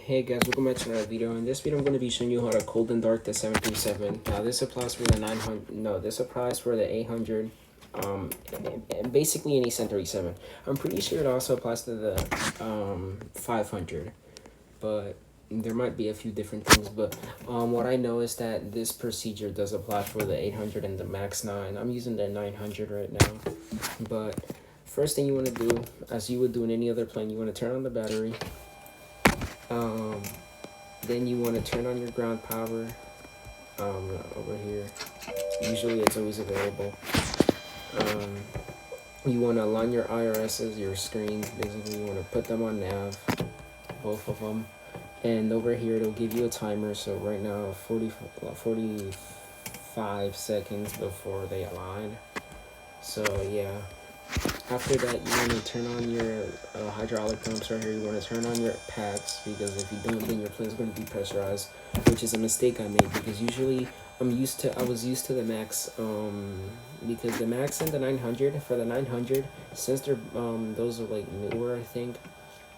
Hey guys, welcome back to another video. In this video, I'm going to be showing you how to cold and dark the 737. Now, this applies for the 900. No, this applies for the 800. And basically any 737. I'm pretty sure it also applies to the 500, but there might be a few different things. But what I know is that this procedure does apply for the 800 and the Max 9. I'm using the 900 right now, but first thing you want to do, as you would do in any other plane, you want to turn on the battery. Then you want to turn on your ground power over here. Usually it's always available. You want to align your IRSs, your screens. Basically, you want to put them on nav, both of them. And over here, it'll give you a timer. So right now, 45 seconds before they align. So yeah. After that, you want to turn on your hydraulic pumps right here. You want to turn on your packs, because if you don't, then your plane's going to be pressurized, which is a mistake I made, because usually I was used to the Max, because the Max and the 900, for the 900, since they're those are like newer, I think,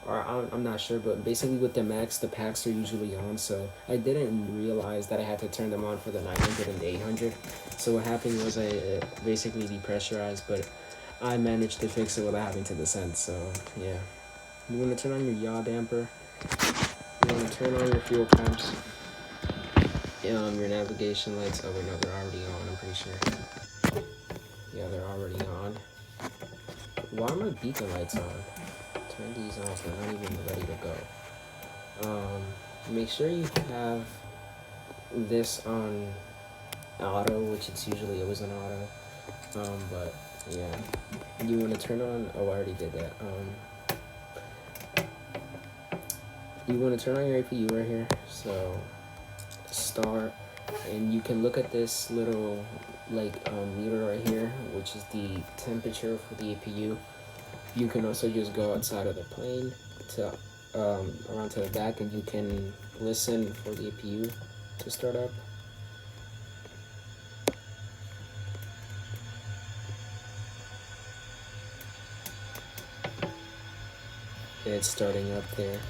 or I'm not sure, but basically with the Max, the packs are usually on, so I didn't realize that I had to turn them on for the 900 and the 800. So what happened was I basically depressurized, but I managed to fix it without having to descend. So yeah, you want to turn on your yaw damper. You want to turn on your fuel pumps. Your navigation lights. Oh wait, no, they're already on. I'm pretty sure. Yeah, they're already on. Why are my beacon lights on? Turn these on, so they're not even ready to go. Make sure you have this on auto, which it's usually always on auto. But yeah, you want to turn on, oh, I already did that. You want to turn on your APU right here, so start, and you can look at this little meter right here, which is the temperature for the APU. You can also just go outside of the plane to around to the back, and you can listen for the APU to start up. It's starting up there.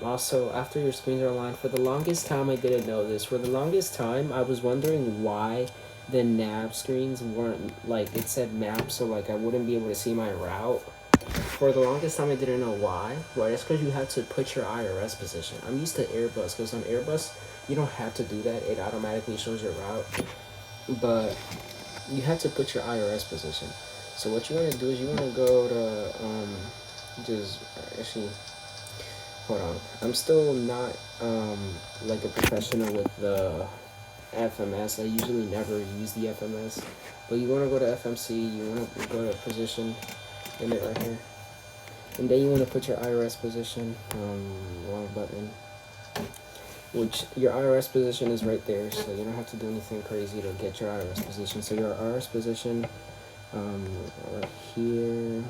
Also, after your screens are aligned, for the longest time I didn't know this. For the longest time, I was wondering why the nav screens weren't, like, it said map, so like I wouldn't be able to see my route. For the longest time, I didn't know why. Well, that's because you have to put your IRS position. I'm used to Airbus, because on Airbus, you don't have to do that. It automatically shows your route. But you have to put your IRS position. So what you want to do is you want to go to, actually, hold on. I'm still not, like a professional with the FMS. I usually never use the FMS. But you want to go to FMC, you want to go to position, in it right here. And then you want to put your IRS position, wrong button. Which, your IRS position is right there, so you don't have to do anything crazy to get your IRS position. So your IRS position, right here.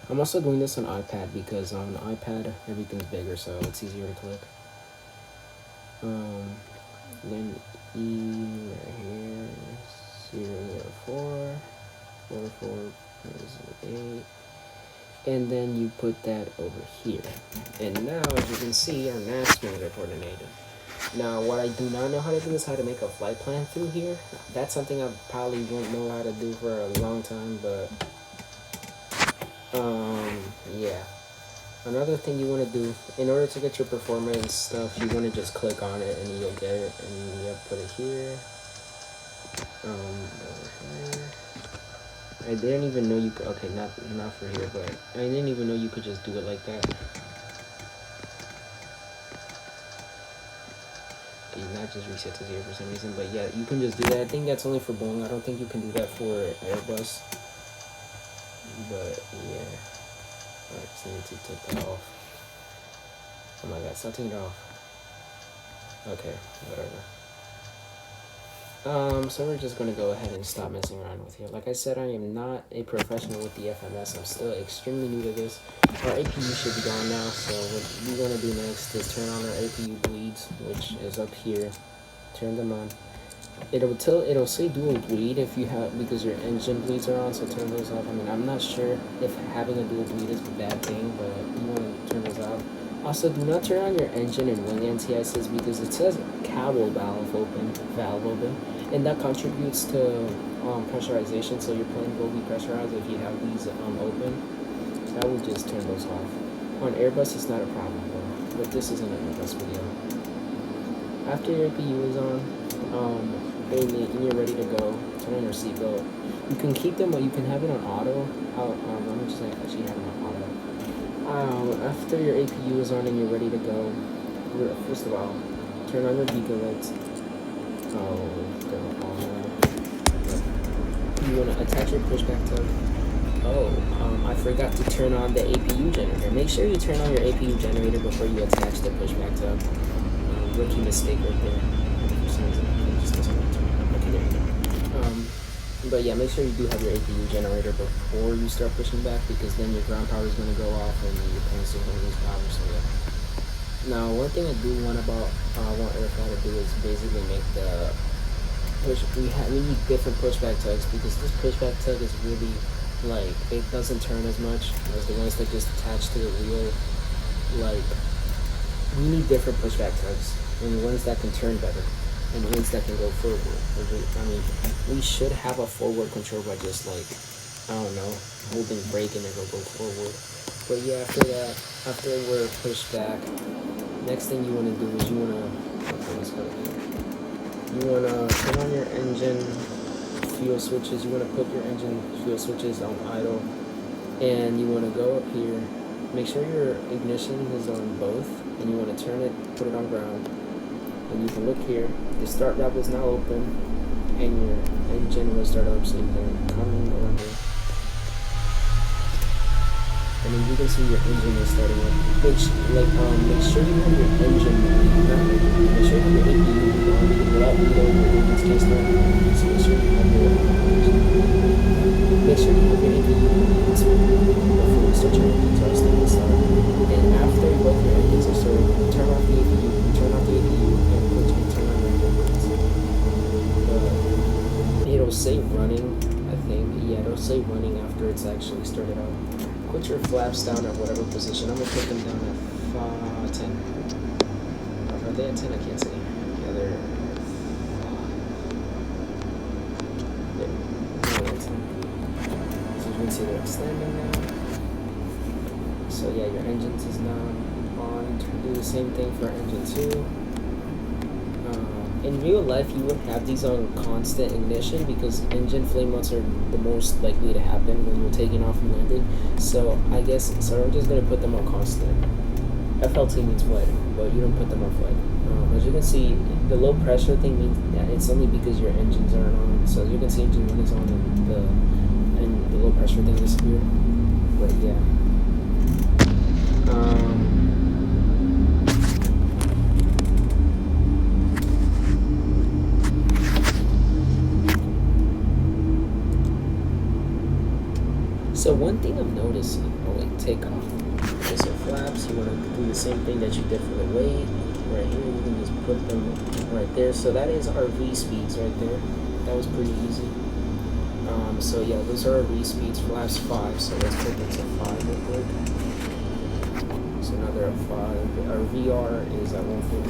I'm also doing this on iPad because on iPad everything's bigger, so it's easier to click. Then E right here, 004, 44.08, and then you put that over here. And now, as you can see, our nav screens are coordinated. Now, what I do not know how to do is how to make a flight plan through here. That's something I probably won't know how to do for a long time, but yeah. Another thing you want to do, in order to get your performance stuff, you want to just click on it and you'll get it, and you'll put it here. Over here. I didn't even know you could, okay, not for here, but I didn't even know you could just do it like that. Okay, not just reset to 0 for some reason, but yeah, you can just do that. I think that's only for Boeing. I don't think you can do that for Airbus. But yeah, I just need to take that off. Oh my god, stop taking it off. Okay, whatever. So we're just gonna go ahead and stop messing around with here. Like I said, I am not a professional with the FMS. I'm still extremely new to this. Our APU should be gone now, so what we're gonna do next is turn on our APU bleeds, which is up here. Turn them on. It'll say dual bleed if you have, because your engine bleeds are on, so turn those off. I mean, I'm not sure if having a dual bleed is a bad thing, but you want to turn Also, do not turn on your engine and wing anti-ices because it says cowel valve open, and that contributes to pressurization. So your plane will be pressurized if you have these open. I would just turn those off. On Airbus, it's not a problem though, but this isn't an Airbus video. After your APU is on, and you're ready to go, turn on your seatbelt. You can keep them, or you can have it on auto. Let me just actually have it on auto. After your APU is on and you're ready to go, first of all, turn on your beacon lights. You want to attach your pushback tug. I forgot to turn on the APU generator. Make sure you turn on your APU generator before you attach the pushback tug. Rookie mistake right there. Okay, there you go. But yeah, make sure you do have your APU generator before you start pushing back, because then your ground power is going to go off and your plane's still going to lose power. So yeah. Now, one thing I do want Aerofly to do is basically make the push. We need different pushback tugs, because this pushback tug is really like, it doesn't turn as much as the ones that just attach to the wheel. Like, we need different pushback tugs, and ones that can turn better, and ones that can go forward. We should have a forward control by just like, I don't know, holding brake and it'll go forward. But yeah, after we're pushed back, next thing you want to do is you want to turn on your engine fuel switches. You want to put your engine fuel switches on idle, and you want to go up here, make sure your ignition is on both, and you want to turn it, put it on ground, and you can look here, the start valve is now open, and your engine will start up, so you can come over here, and then you can see your engine is starting up. Make sure you have your engine on, make sure you have your APU on, because without reloading, your engines can't start. So make sure you have your APU on before you start your engines are starting to start. And after both your engines are started, turn off the APU, and turn on your engines. It'll say running, I think. Yeah, it'll say running after it's actually started out. Put your flaps down at whatever position. I'm going to put them down at 10. Are they at 10? I can't see. Yeah, they're at 10. So you can see they're extending now. So yeah, your engines is now on. Do the same thing for engine 2. In real life, you would have these on constant ignition, because engine flame outs are the most likely to happen when you're taking off and landing. So I'm just going to put them on constant. FLT means wet, but you don't put them on wet. As you can see, the low pressure thing means that it's only because your engines aren't on. So you can see engine 1 is on, and the low pressure thing disappeared. But yeah. So one thing I'm noticing, take off. Okay, so flaps, you want to do the same thing that you did for the weight. Right here, you can just put them right there. So that is our V speeds right there. That was pretty easy. So yeah, those are our V speeds. Flaps 5, so let's put them to 5 real quick. So now they're at 5. Our VR is at 140.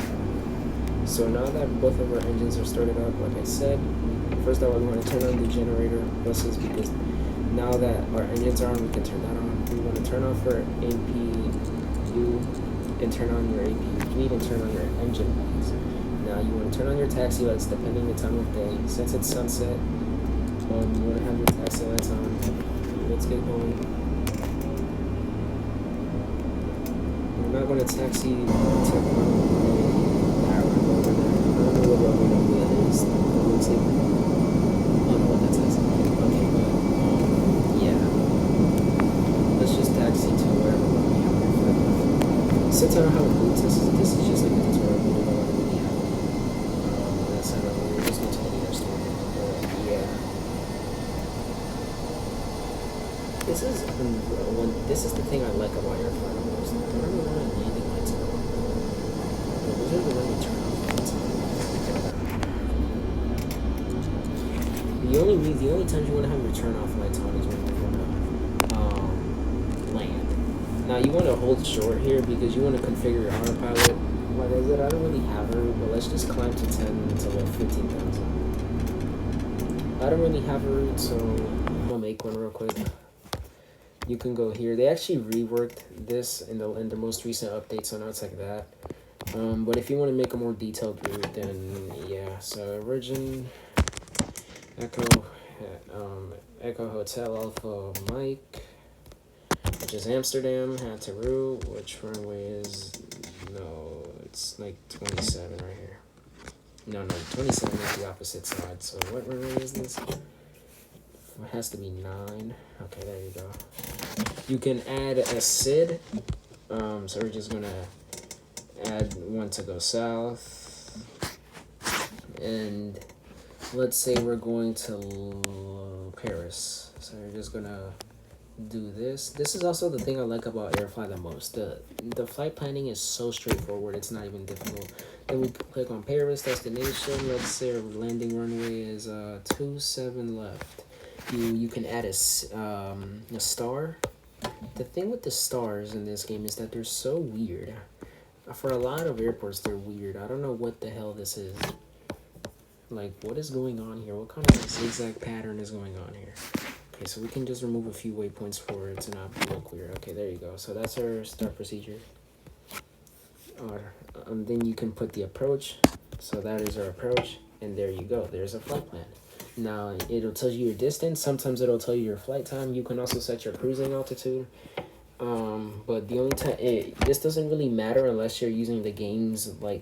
So now that both of our engines are started up, like I said, first of all, we want to turn on the generator buses, because now that our engines are on, we can turn that on. We want to turn off our APU and turn on your APU fleet and turn on your engine lights. Now you want to turn on your taxi lights depending the time of day. Since it's sunset, you want to have your taxi lights on. Let's get going. We're not going to taxi to I don't know what runway that is. It looks like, I don't know what that says. Okay, but let's just taxi to wherever we have our flight. Since I don't have a Bluetooth, this is just like a tutorial video. I don't really have that's not really, we're just going to tell you our story. But yeah. This is the thing I like about Aerofly the most. I don't really want to landing lights on. Those are the way you turn off lights on. The only times you want to have your turn off lights on is when you want to land. Now you want to hold short here because you want to configure your autopilot. Like I said, I don't really have a route, but let's just climb to 10 until like 15,000. I don't really have a route, so I'm gonna make one real quick. You can go here. They actually reworked this in the most recent update, so now it's like that. But if you want to make a more detailed route, then yeah. So origin, Echo Hotel Alpha Mike, which is Amsterdam. Had to route. Which runway is? No, it's like 27 right here. No, 27 is the opposite side. So what runway is this? It has to be 9. Okay, there you go. You can add a SID. So we're just gonna add one to go south. And let's say we're going to Paris. So we're just gonna do this. This is also the thing I like about Aerofly the most. The flight planning is so straightforward. It's not even difficult. Then we click on Paris destination. Let's say our landing runway is 27 left. You can add a star. The thing with the stars in this game is that they're so weird. For a lot of airports, they're weird. I don't know what the hell this is. Like, what is going on here? What kind of zigzag pattern is going on here? Okay, so we can just remove a few waypoints for it to not look weird. Okay, there you go. So that's our start procedure. Then you can put the approach. So that is our approach. And there you go. There's a flight plan. Now, it'll tell you your distance. Sometimes it'll tell you your flight time. You can also set your cruising altitude. But the only time this doesn't really matter unless you're using the game's preset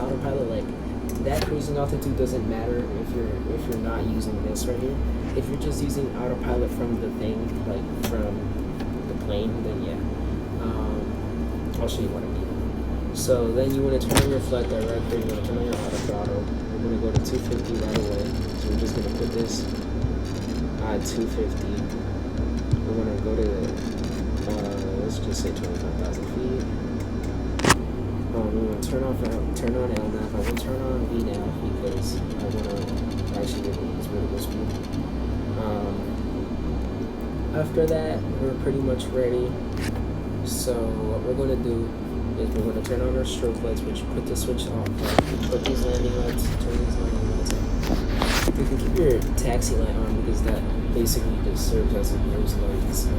autopilot. Like that cruising altitude doesn't matter if you're not using this right here. If you're just using autopilot from the thing, like from the plane, then yeah. I'll show you what I mean. So then you want to turn on your flight director. You want to turn on your auto throttle. We're going to go to 250 right away. So we're just going to put this at 250. We're going to go to, let's just say 25,000 feet. We want to turn on LNAV. I will turn on VNAV because I want to actually get this vertical speed. After that, we're pretty much ready. So what we're going to do is we're going to turn on our strobe lights, which put the switch off. Put these landing lights, turn these landing lights on. You can keep your taxi light on because that basically just serves as a nose light. So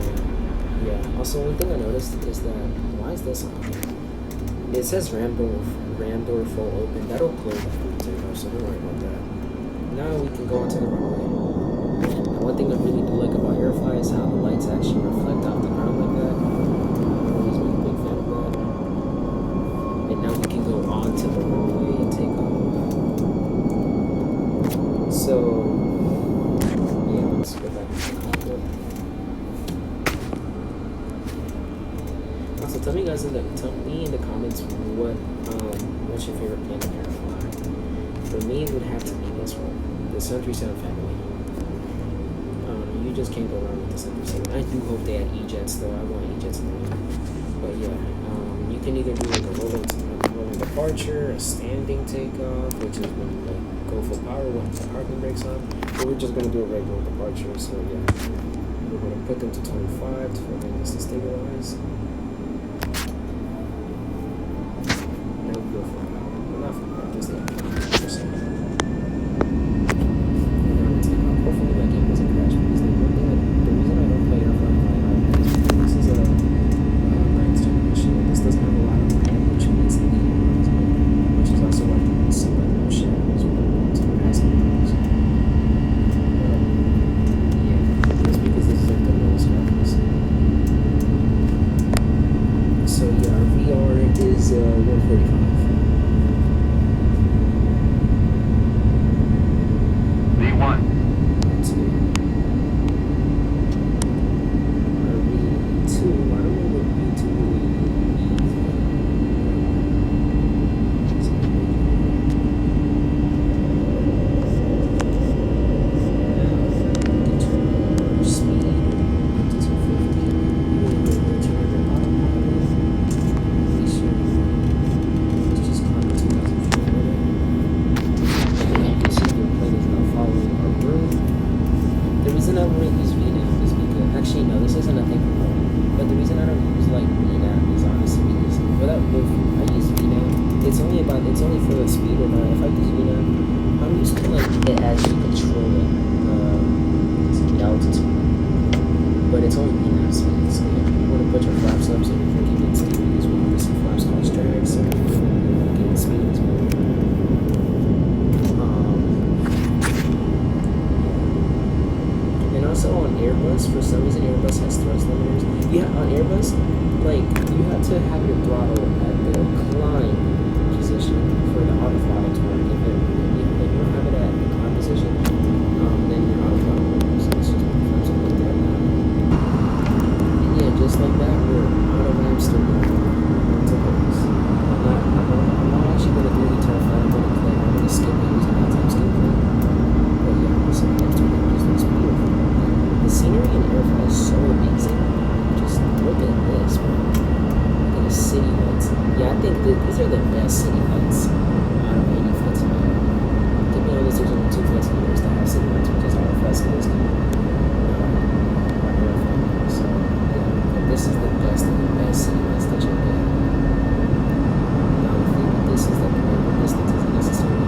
yeah. Also, one thing I noticed is that why is this on? It says ram door full open. That'll close after the takeoff, so don't worry about that. Now we can go onto the runway. Now, one thing I really do like about Aerofly is how the lights actually reflect off the ground like that. I've always been a big fan of that. And now we can go onto the runway and take off. So yeah, let's go back to the cockpit. Also, tell me in the comments what's your favorite plane in Aerofly. For me, it would have to be this one, the 737 family. You just can't go wrong with the 737. I do hope they had E-jets though. I want E-jets in there. But yeah, you can either do like a rolling departure, a standing takeoff, which is when you like go full power once the parking brakes on. But we're just gonna do a regular departure. So yeah, we're gonna put them to 25 for things to stabilize. Now we go full power. Well, not full power, just 80%. Hopefully that game doesn't crash because the reason I don't play Airfly is because this is a 9th generation and this doesn't have a lot of RAM, which means the game runs on, which is also why people see like no shadows or to the passengers. Yeah, just because this is like the lowest graphics. want to put your flaps up so you can keep it speedy as well. Obviously, flaps cause drag, so you want to get it speedy as well. And also on Airbus, for some reason, Airbus has thrust limiters. Yeah, on Airbus, like, you have to have your throttle at the climb position for the auto throttle to work. If you don't have it at the climb position, then your auto throttle works. So it's just something like that. And yeah, just like that, your auto ramp still works. I'm not actually going to do the turn fire. I'm going to skip it using that time skip it. But yeah, so next week it just looks beautiful. The scenery in Aerofly is so amazing. Just look at this, bro. Look at the city lights. Yeah, I think these are the best city lights out of any flights. To be honest, there's only 2 flights in the years that have city lights, which is Aerofly FS. So yeah, this is the best of the best city lights that you'll get. Now, I think this is the point where distance isn't necessarily.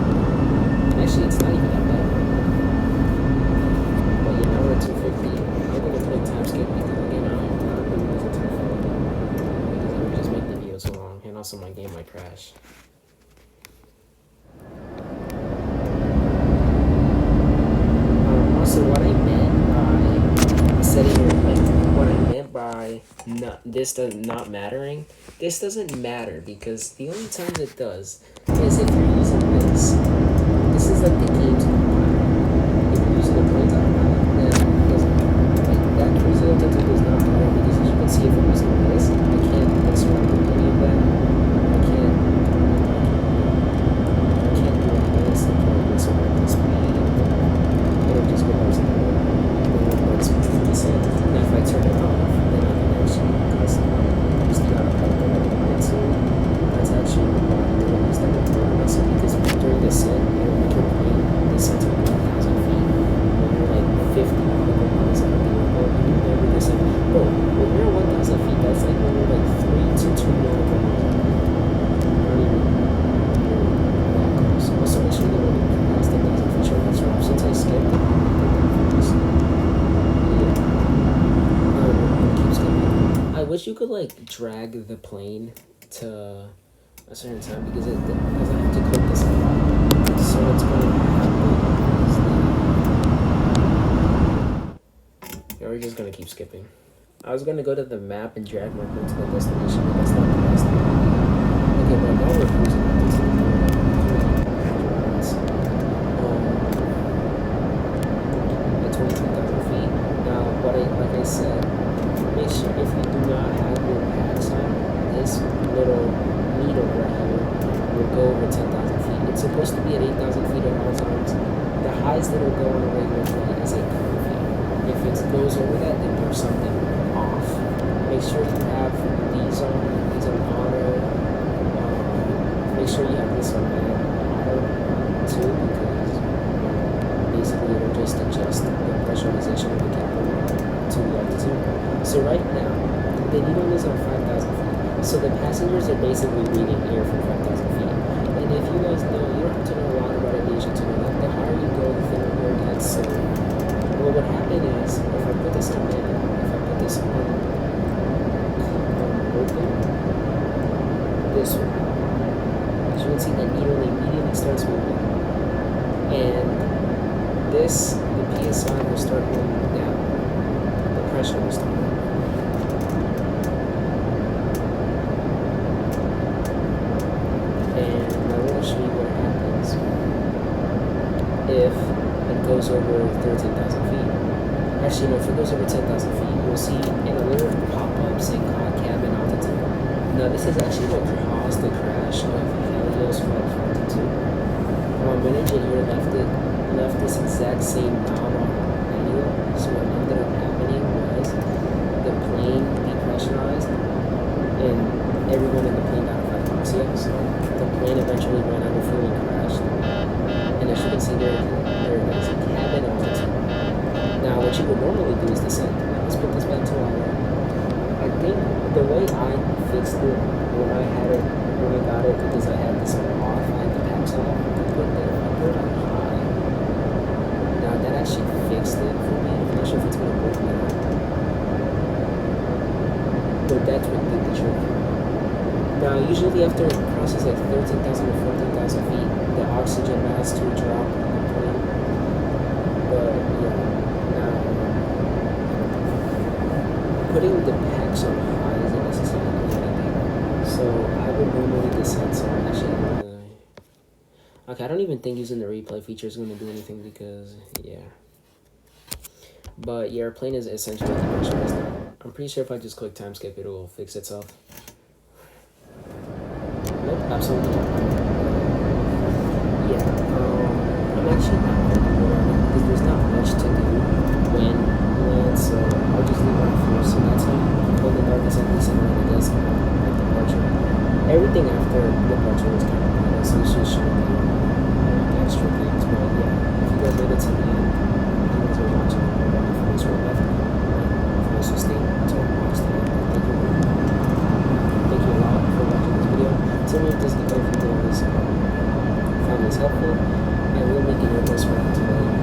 Actually, it's not even that bad. But yeah, now we're at 250. I'm going to play time skip because again, I don't really use a time follow because it would just make the video so long, and also my game might crash. Also, what I meant by setting what I meant by this does not mattering, this doesn't matter because the only times it does is if you're using this. This is like the game's autopilot. If you're using the plane's autopilot, then it doesn't matter. Like that cruise altitude does not matter because as you can see, if I'm using this, I can't mess around with any of that. I can't do any of this. I can't mess around with the speed. It'll just go back to the descent. Now if I turn it off, then I can actually use the autopilot that I wanted to. That's actually why I'm going to use that also because during descent, it'll make your plane descend to 1,000 feet. When you're like 50 miles out of the airport, and you're never descend. Bro, when you're at 1,000 feet, that's like when you're like 3 to 2 nautical miles. Not even that close. Also, make sure that when you pass the 1,000 feet, your lights are off. Since I skipped it, I wish you could like drag the plane to a certain time because I have to click this a lot. So what's going to happen is we're just going to keep skipping. I was going to go to the map and drag my plane to the destination, but that's not the best thing. Okay, but now we're cruising up to at 23,000 feet. Now, like I said, make sure if you do not have your packs on, this little needle right here will go over 10,000 feet. It's supposed to be at 8,000 feet at all times. The highest that will go on a regular flight is 8,000 feet. If it goes over that, then there's something off. Make sure you have these on auto. Make sure you have this on auto too, because basically it'll just adjust the pressurization of the cabin to the altitude. So right now, the needle is on 5,000 feet. So the passengers are basically breathing air from 5,000 feet. And if you guys know, you don't have to know a lot about aviation to know that the higher you go, the thinner air gets. So what would happen is, if I put this on open, this one, as you can see, the needle immediately starts moving. And the PSI will start moving down. The pressure will start moving. And I want to show you what happens if it goes over 13,000 feet. Actually, no, if it goes over 10,000 feet, you'll see an alert pop up saying cabin altitude. Now, this is actually what caused the crash of Helios Flight 42. When engineer left this exact same knob on manual, so what ended up happening was the plane depressurized and everyone in the plane got hypoxia, so the plane eventually ran out of fuel and crashed. And as you can see there is a cabin altitude. Now what you would normally do is descend. Let's put this back to auto. I think the way I fixed it when I got it, because I had this off, I had the packs off, I put it on high. Now that actually fixed it for me. I'm not sure if it's going to work now. but that's what did the trick. Now, usually after it crosses like 13,000 to 14,000 feet, the oxygen has to drop on the plane. But yeah, now putting the packs on high isn't necessarily good anything. So I would normally descend somewhere. Actually, okay, I don't even think using the replay feature is going to do anything because, yeah. But your plane is essentially pressurized now. I'm pretty sure if I just click time skip, it will fix itself. Nope, absolutely not. Yeah, I'm actually not going to do it because there's not much to do when you land, so I'll just leave it on first. So that's how you hold the dark assembly center when it does like departure. Everything after departure was kind of pointless, so it's just showing you extra things. But yeah, if you guys made it to the end, you guys are watching from this right left, also stay to watch the end. Thank you a lot for watching this video. Tell me if this video was found this helpful, and we'll make it your best friend today.